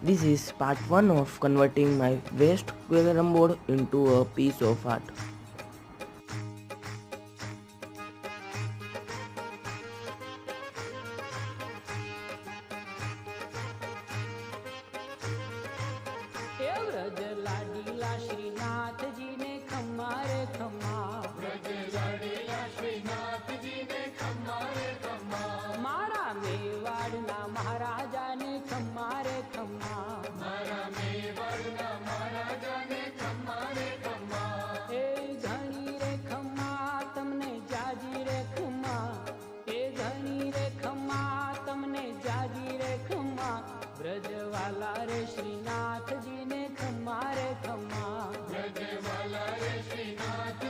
This is part 1 of converting my waste carom board into a piece of art. Vraj लाडीला Shrinath ji ने खम्मा रे खम्मा, व्रज लाडीला श्रीनाथ जी ने खम्मा रे खम्मा, मारा मेवाड़ना महाराजा ने खम्मा रे खम्मा, मारा मेवाड़ना महाराजा ने खम्मा रे खम्मा, ए घणी रे खम्मा तमने जाजी रे खम्मा, ए घणी रे खम्मा तमने जाजी रे खम्मा, ब्रजवाला रे श्रीनाथ जी ने खम्मा रे खम्मा, ब्रजवाला रे श्रीनाथ